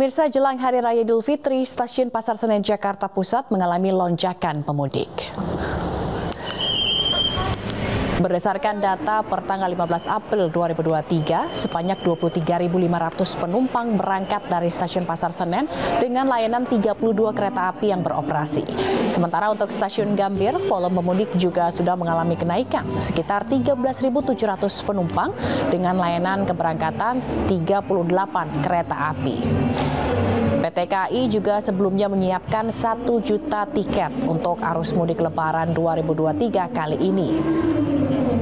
Pemirsa, jelang Hari Raya Idul Fitri, Stasiun Pasar Senen Jakarta Pusat mengalami lonjakan pemudik. Berdasarkan data per tanggal 15 April 2023, sebanyak 23.500 penumpang berangkat dari Stasiun Pasar Senen dengan layanan 32 kereta api yang beroperasi. Sementara untuk Stasiun Gambir, volume pemudik juga sudah mengalami kenaikan, sekitar 13.700 penumpang dengan layanan keberangkatan 38 kereta api. PT KAI juga sebelumnya menyiapkan 1 juta tiket untuk arus mudik Lebaran 2023 kali ini.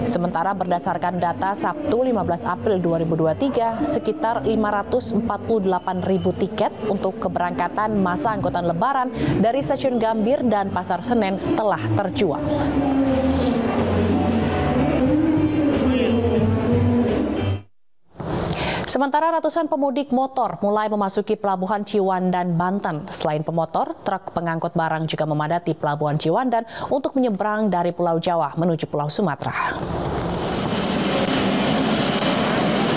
Sementara berdasarkan data Sabtu 15 April 2023, sekitar 548.000 tiket untuk keberangkatan masa angkutan Lebaran dari Stasiun Gambir dan Pasar Senen telah terjual. Sementara ratusan pemudik motor mulai memasuki Pelabuhan Ciwandan, Banten. Selain pemotor, truk pengangkut barang juga memadati Pelabuhan Ciwandan untuk menyeberang dari Pulau Jawa menuju Pulau Sumatera.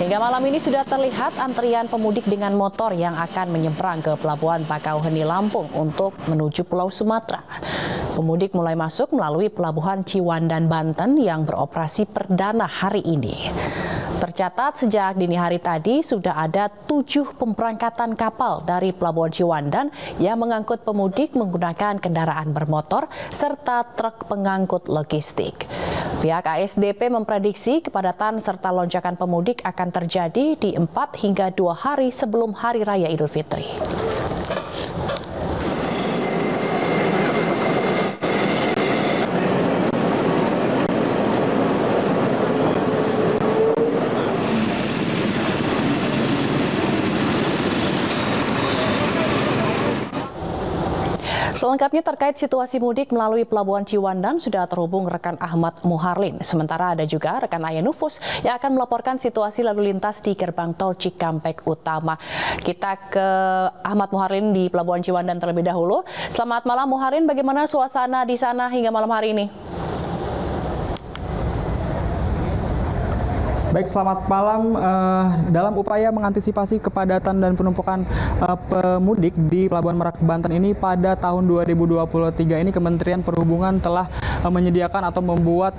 Hingga malam ini sudah terlihat antrian pemudik dengan motor yang akan menyeberang ke Pelabuhan Bakauheni, Lampung untuk menuju Pulau Sumatera. Pemudik mulai masuk melalui Pelabuhan Ciwandan, Banten yang beroperasi perdana hari ini. Tercatat sejak dini hari tadi sudah ada 7 pemberangkatan kapal dari Pelabuhan Ciwandan yang mengangkut pemudik menggunakan kendaraan bermotor serta truk pengangkut logistik. Pihak ASDP memprediksi kepadatan serta lonjakan pemudik akan terjadi di 4 hingga 2 hari sebelum Hari Raya Idul Fitri. Selengkapnya terkait situasi mudik melalui Pelabuhan Ciwandan sudah terhubung rekan Ahmad Muharlin. Sementara ada juga rekan Aya Nufus yang akan melaporkan situasi lalu lintas di gerbang tol Cikampek Utama. Kita ke Ahmad Muharlin di Pelabuhan Ciwandan terlebih dahulu. Selamat malam Muharlin, bagaimana suasana di sana hingga malam hari ini? Baik, selamat malam. Dalam upaya mengantisipasi kepadatan dan penumpukan pemudik di Pelabuhan Merak, Banten ini pada tahun 2023 ini Kementerian Perhubungan telah menyediakan atau membuat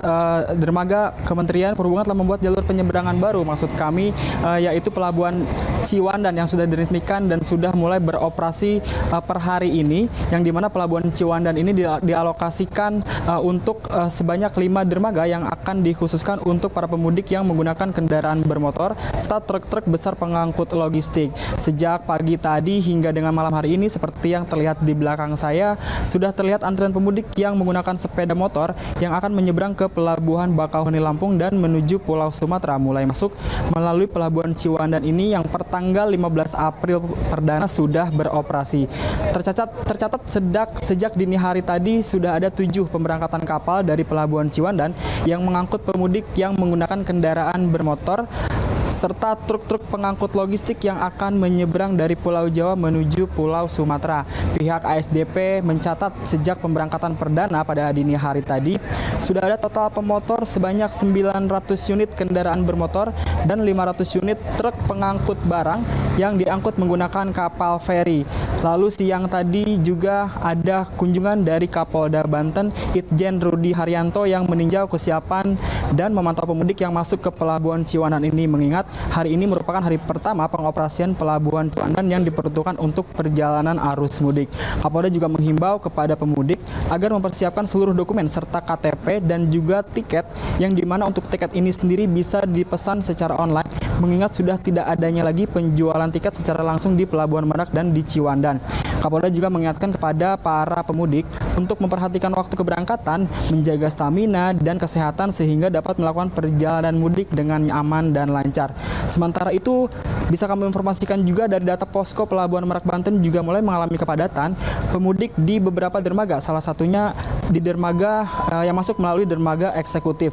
Kementerian Perhubungan telah membuat jalur penyeberangan baru, maksud kami yaitu Pelabuhan Ciwandan yang sudah diresmikan dan sudah mulai beroperasi per hari ini, yang dimana Pelabuhan Ciwandan ini dialokasikan untuk sebanyak 5 dermaga yang akan dikhususkan untuk para pemudik yang menggunakan kendaraan bermotor serta truk-truk besar pengangkut logistik. Sejak pagi tadi hingga dengan malam hari ini, seperti yang terlihat di belakang saya, sudah terlihat antrian pemudik yang menggunakan sepeda motor yang akan menyeberang ke Pelabuhan Bakauheni, Lampung dan menuju Pulau Sumatera, mulai masuk melalui Pelabuhan Ciwandan ini yang per tanggal 15 April perdana sudah beroperasi. Tercatat sejak dini hari tadi sudah ada 7 pemberangkatan kapal dari Pelabuhan Ciwandan yang mengangkut pemudik yang menggunakan kendaraan bermotor serta truk-truk pengangkut logistik yang akan menyeberang dari Pulau Jawa menuju Pulau Sumatera. Pihak ASDP mencatat sejak pemberangkatan perdana pada dini hari tadi sudah ada total pemotor sebanyak 900 unit kendaraan bermotor dan 500 unit truk pengangkut barang yang diangkut menggunakan kapal feri. Lalu siang tadi juga ada kunjungan dari Kapolda Banten, Itjen Rudi Haryanto, yang meninjau kesiapan dan memantau pemudik yang masuk ke Pelabuhan Ciwandan ini, mengingat hari ini merupakan hari pertama pengoperasian Pelabuhan Ciwandan yang diperuntukkan untuk perjalanan arus mudik. Kapolda juga menghimbau kepada pemudik agar mempersiapkan seluruh dokumen serta KTP dan juga tiket, yang dimana untuk tiket ini sendiri bisa dipesan secara online, mengingat sudah tidak adanya lagi penjualan tiket secara langsung di Pelabuhan Merak dan di Ciwandan. Kapolda juga mengingatkan kepada para pemudik untuk memperhatikan waktu keberangkatan, menjaga stamina dan kesehatan sehingga dapat melakukan perjalanan mudik dengan aman dan lancar. Sementara itu, bisa kami informasikan juga dari data Posko Pelabuhan Merak, Banten juga mulai mengalami kepadatan pemudik di beberapa dermaga, salah satunya di dermaga yang masuk melalui dermaga eksekutif.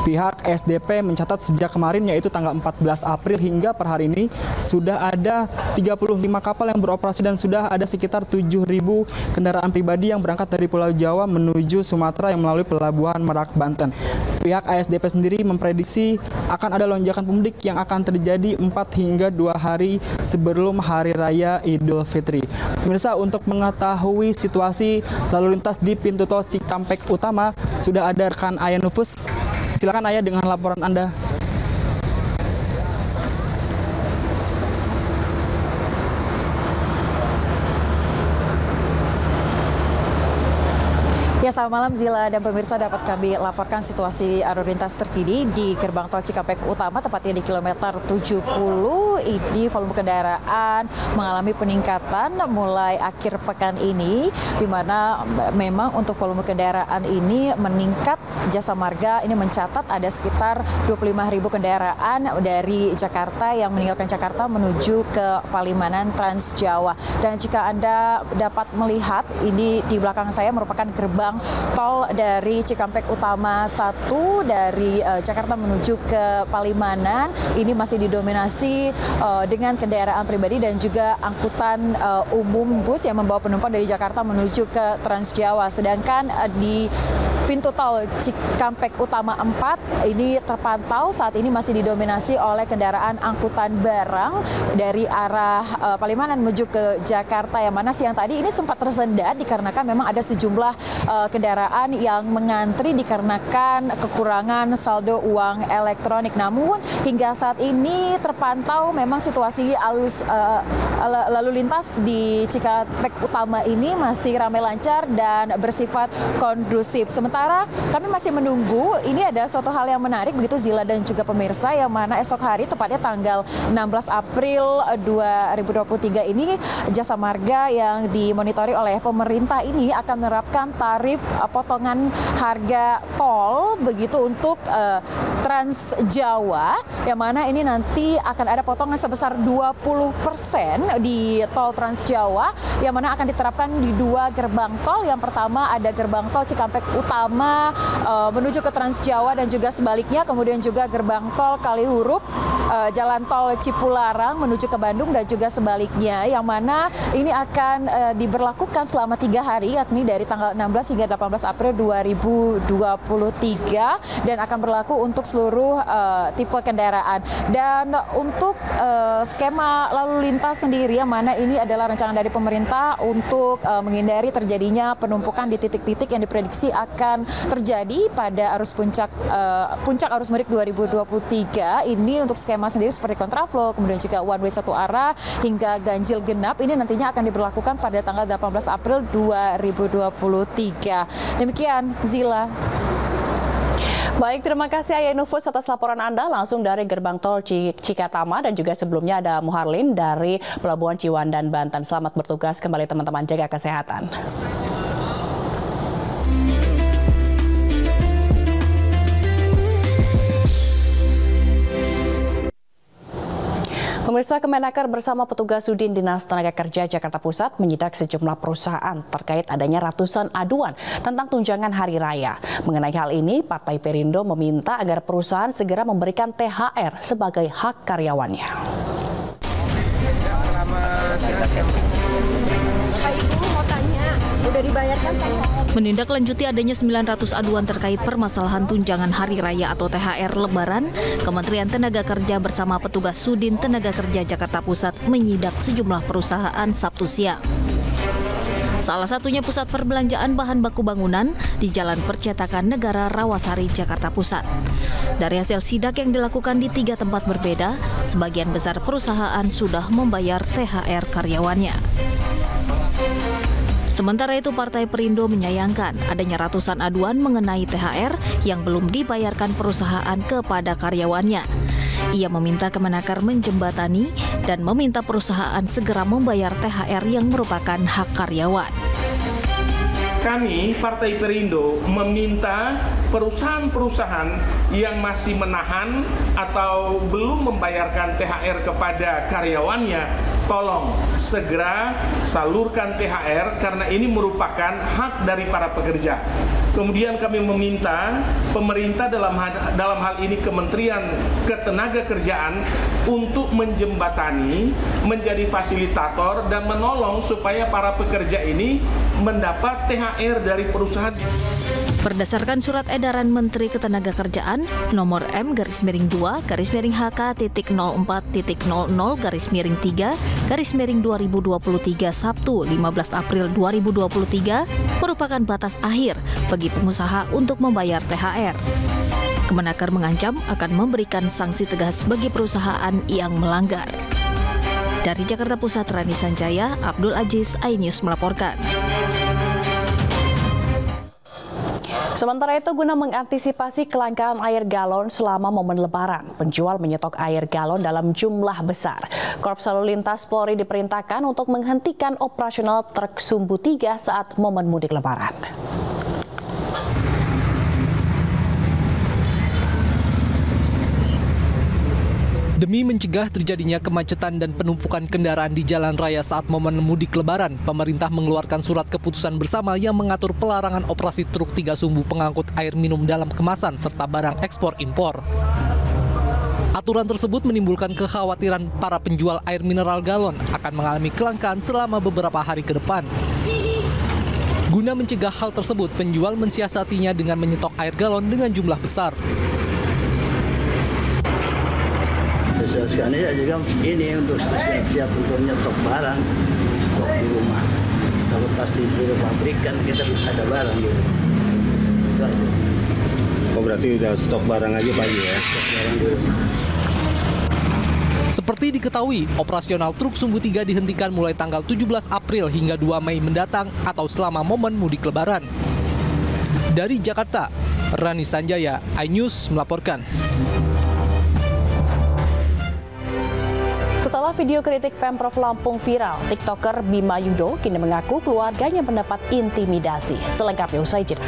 Pihak SDP mencatat sejak kemarin yaitu tanggal 14 April hingga per hari ini sudah ada 35 kapal yang beroperasi dan sudah ada sekitar 7.000 kendaraan pribadi yang berangkat dari Pulau Jawa menuju Sumatera yang melalui Pelabuhan Merak, Banten. Pihak ASDP sendiri memprediksi akan ada lonjakan pemudik yang akan terjadi 4 hingga 2 hari sebelum Hari Raya Idul Fitri. Pemirsa, untuk mengetahui situasi lalu lintas di pintu tol Cikampek Utama, sudah ada rekan Ayah Nufus. Silakan Ayah dengan laporan Anda. Ya, selamat malam Zila dan pemirsa, dapat kami laporkan situasi arus lintas terkini di gerbang tol Cikampek Utama, tepatnya di kilometer 70. Ini volume kendaraan mengalami peningkatan mulai akhir pekan ini, di mana memang untuk volume kendaraan ini meningkat. Jasa Marga ini mencatat ada sekitar 25.000 kendaraan dari Jakarta yang meninggalkan Jakarta menuju ke Palimanan Trans Jawa. Dan jika Anda dapat melihat, ini di belakang saya merupakan gerbang tol dari Cikampek Utama 1 dari Jakarta menuju ke Palimanan. Ini masih didominasi dengan kendaraan pribadi dan juga angkutan umum bus yang membawa penumpang dari Jakarta menuju ke Trans Jawa. Sedangkan di pintu tol Cikampek Utama 4 ini terpantau saat ini masih didominasi oleh kendaraan angkutan barang dari arah Palimanan menuju ke Jakarta, yang mana siang tadi ini sempat tersendat dikarenakan memang ada sejumlah kendaraan yang mengantri dikarenakan kekurangan saldo uang elektronik. Namun hingga saat ini terpantau memang situasi lalu lintas di Cikampek Utama ini masih ramai lancar dan bersifat kondusif. Sementara kami masih menunggu, ini ada suatu hal yang menarik begitu Zila dan juga pemirsa, yang mana esok hari tepatnya tanggal 16 April 2023 ini Jasa Marga yang dimonitori oleh pemerintah ini akan menerapkan tarif potongan harga tol begitu untuk Trans Jawa, yang mana ini nanti akan ada potongan sebesar 20% di tol Trans Jawa, yang mana akan diterapkan di 2 gerbang tol. Yang pertama ada gerbang tol Cikampek Utama menuju ke Trans Jawa dan juga sebaliknya, kemudian juga gerbang tol Kalihurup, jalan tol Cipularang menuju ke Bandung dan juga sebaliknya, yang mana ini akan diberlakukan selama 3 hari, yakni dari tanggal 16 hingga 18 April 2023 dan akan berlaku untuk seluruh tipe kendaraan. Dan untuk skema lalu lintas sendiri, yang mana ini adalah rancangan dari pemerintah untuk menghindari terjadinya penumpukan di titik-titik yang diprediksi akan terjadi pada arus puncak arus mudik 2023. Ini untuk skema sendiri seperti kontraflow, kemudian juga one way 1 arah hingga ganjil genap, ini nantinya akan diberlakukan pada tanggal 18 April 2023. Demikian Zila. Baik, terima kasih Ayah Nufus atas laporan Anda langsung dari gerbang tol Cikatama, dan juga sebelumnya ada Muharlin dari Pelabuhan Ciwandan, Banten. Selamat bertugas kembali teman-teman, jaga kesehatan. Pemirsa, Kemenaker bersama petugas Sudin Dinas Tenaga Kerja Jakarta Pusat menyidak sejumlah perusahaan terkait adanya ratusan aduan tentang tunjangan hari raya. Mengenai hal ini, Partai Perindo meminta agar perusahaan segera memberikan THR sebagai hak karyawannya. Menindaklanjuti adanya 900 aduan terkait permasalahan tunjangan hari raya atau THR Lebaran, Kementerian Tenaga Kerja bersama petugas Sudin Tenaga Kerja Jakarta Pusat menyidak sejumlah perusahaan Sabtu siang. Salah satunya pusat perbelanjaan bahan baku bangunan di Jalan Percetakan Negara Rawasari, Jakarta Pusat. Dari hasil sidak yang dilakukan di 3 tempat berbeda, sebagian besar perusahaan sudah membayar THR karyawannya. Sementara itu, Partai Perindo menyayangkan adanya ratusan aduan mengenai THR yang belum dibayarkan perusahaan kepada karyawannya. Ia meminta Kemenaker menjembatani dan meminta perusahaan segera membayar THR yang merupakan hak karyawan. Kami, Partai Perindo, meminta perusahaan-perusahaan yang masih menahan atau belum membayarkan THR kepada karyawannya, tolong segera salurkan THR karena ini merupakan hak dari para pekerja. Kemudian kami meminta pemerintah dalam hal ini Kementerian Ketenagakerjaan untuk menjembatani, menjadi fasilitator dan menolong supaya para pekerja ini mendapat THR dari perusahaan. Berdasarkan surat edaran Menteri Ketenagakerjaan nomor M-HK.04.00/3 Sabtu 15 April 2023 merupakan batas akhir bagi pengusaha untuk membayar THR. Kemenaker mengancam akan memberikan sanksi tegas bagi perusahaan yang melanggar. Dari Jakarta Pusat, Rani Sanjaya, Abdul Aziz, iNews melaporkan. Sementara itu, guna mengantisipasi kelangkaan air galon selama momen Lebaran, penjual menyetok air galon dalam jumlah besar. Korps Lalu Lintas Polri diperintahkan untuk menghentikan operasional truk sumbu 3 saat momen mudik Lebaran. Demi mencegah terjadinya kemacetan dan penumpukan kendaraan di jalan raya saat momen mudik Lebaran, pemerintah mengeluarkan surat keputusan bersama yang mengatur pelarangan operasi truk 3 sumbu pengangkut air minum dalam kemasan serta barang ekspor impor. Aturan tersebut menimbulkan kekhawatiran para penjual air mineral galon akan mengalami kelangkaan selama beberapa hari ke depan. Guna mencegah hal tersebut, penjual mensiasatinya dengan menyetok air galon dengan jumlah besar. Sekarang ya juga ini untuk siap-siap untuk nyetok barang, stok di rumah. Kalau pas di pabrikan kita ada barang gitu. Oh, berarti udah stok barang aja pagi ya? Stok barang di rumah. Seperti diketahui, operasional truk sumbu 3 dihentikan mulai tanggal 17 April hingga 2 Mei mendatang atau selama momen mudik Lebaran. Dari Jakarta, Rani Sanjaya, iNews melaporkan. Setelah video kritik Pemprov Lampung viral, TikToker Bima Yudo kini mengaku keluarganya mendapat intimidasi. Selengkapnya usai jeda.